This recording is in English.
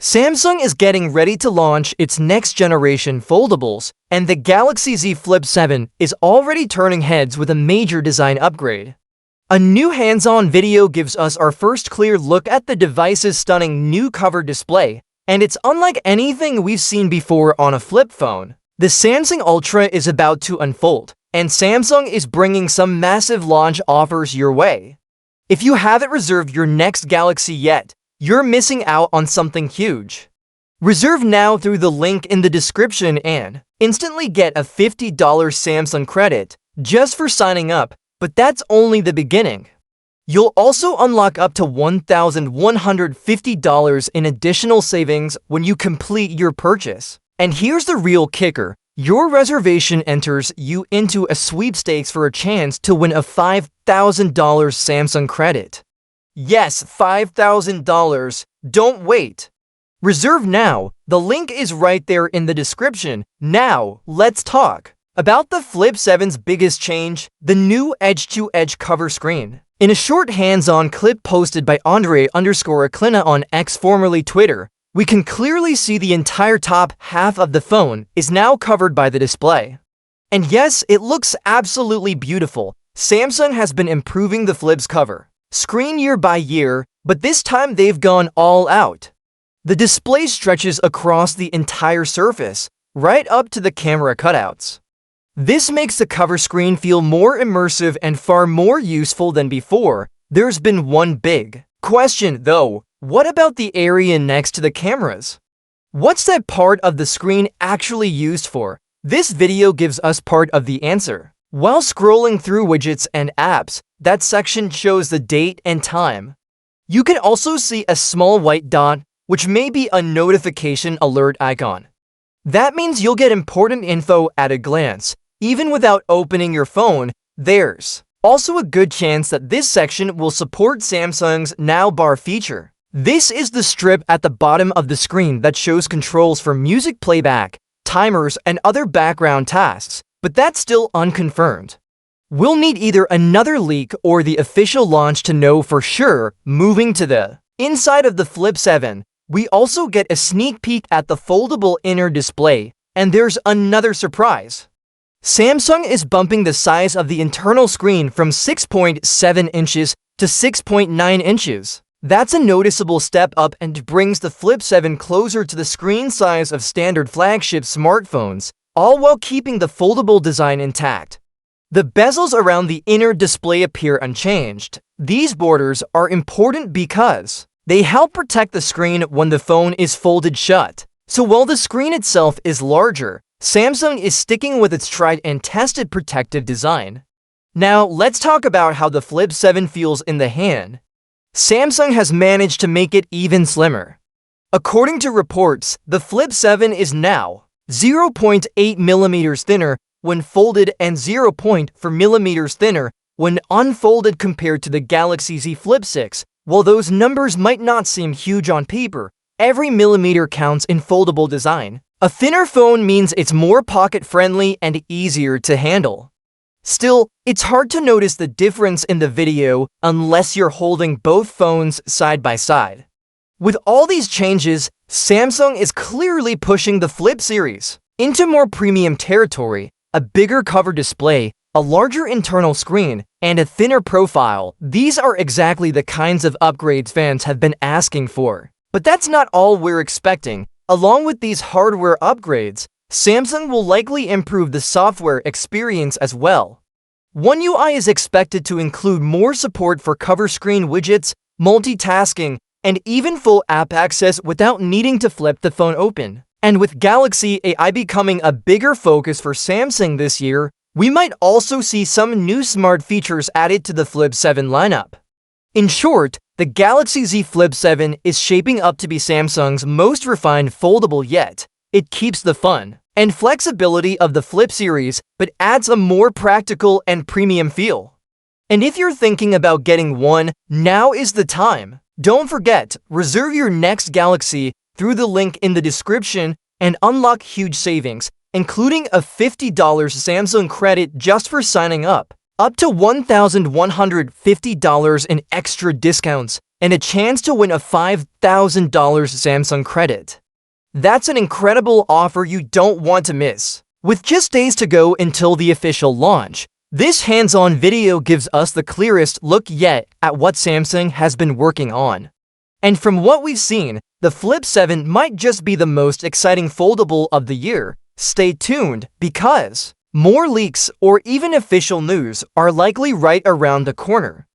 Samsung is getting ready to launch its next-generation foldables, and the Galaxy Z Flip 7 is already turning heads with a major design upgrade. A new hands-on video gives us our first clear look at the device's stunning new cover display, and it's unlike anything we've seen before on a flip phone. The Samsung Ultra is about to unfold, and Samsung is bringing some massive launch offers your way. If you haven't reserved your next Galaxy yet, you're missing out on something huge. Reserve now through the link in the description and instantly get a $50 Samsung credit just for signing up, but that's only the beginning. You'll also unlock up to $1,150 in additional savings when you complete your purchase. And here's the real kicker. Your reservation enters you into a sweepstakes for a chance to win a $5,000 Samsung credit. Yes, $5,000. Don't wait. Reserve now. The link is right there in the description. Now, let's talk about the Flip 7's biggest change, the new edge-to-edge cover screen. In a short hands-on clip posted by Andre_Aquilina on X, formerly Twitter, we can clearly see the entire top half of the phone is now covered by the display. And yes, it looks absolutely beautiful. Samsung has been improving the Flip's cover screen year by year, but this time they've gone all out. The display stretches across the entire surface, right up to the camera cutouts. This makes the cover screen feel more immersive and far more useful than before. There's been one big question, though. What about the area next to the cameras? What's that part of the screen actually used for? This video gives us part of the answer. While scrolling through widgets and apps, that section shows the date and time. You can also see a small white dot, which may be a notification alert icon. That means you'll get important info at a glance, even without opening your phone. There's also a good chance that this section will support Samsung's Now Bar feature. This is the strip at the bottom of the screen that shows controls for music playback, timers, and other background tasks, but that's still unconfirmed. We'll need either another leak or the official launch to know for sure. Moving to the inside of the Flip 7, we also get a sneak peek at the foldable inner display, and there's another surprise. Samsung is bumping the size of the internal screen from 6.7 inches to 6.9 inches. That's a noticeable step up and brings the Flip 7 closer to the screen size of standard flagship smartphones, all while keeping the foldable design intact. The bezels around the inner display appear unchanged. These borders are important because they help protect the screen when the phone is folded shut. So while the screen itself is larger, Samsung is sticking with its tried and tested protective design. Now, let's talk about how the Flip 7 feels in the hand. Samsung has managed to make it even slimmer. According to reports, the Flip 7 is now 0.8 mm thinner when folded and 0.4 mm thinner when unfolded compared to the Galaxy Z Flip 6. While those numbers might not seem huge on paper, every millimeter counts in foldable design. A thinner phone means it's more pocket-friendly and easier to handle. Still, it's hard to notice the difference in the video unless you're holding both phones side by side. With all these changes, Samsung is clearly pushing the Flip series into more premium territory. A bigger cover display, a larger internal screen, and a thinner profile. These are exactly the kinds of upgrades fans have been asking for. But that's not all we're expecting. Along with these hardware upgrades, Samsung will likely improve the software experience as well. One UI is expected to include more support for cover screen widgets, multitasking, and even full app access without needing to flip the phone open. And with Galaxy AI becoming a bigger focus for Samsung this year, we might also see some new smart features added to the Flip 7 lineup. In short, the Galaxy Z Flip 7 is shaping up to be Samsung's most refined foldable yet. It keeps the fun and flexibility of the Flip series, but adds a more practical and premium feel. And if you're thinking about getting one, now is the time. Don't forget, reserve your next Galaxy through the link in the description and unlock huge savings, including a $50 Samsung credit just for signing up to $1,150 in extra discounts. and a chance to win a $5,000 Samsung credit. That's an incredible offer you don't want to miss. With just days to go until the official launch, this hands-on video gives us the clearest look yet at what Samsung has been working on. And from what we've seen, the Flip 7 might just be the most exciting foldable of the year. Stay tuned because more leaks or even official news are likely right around the corner.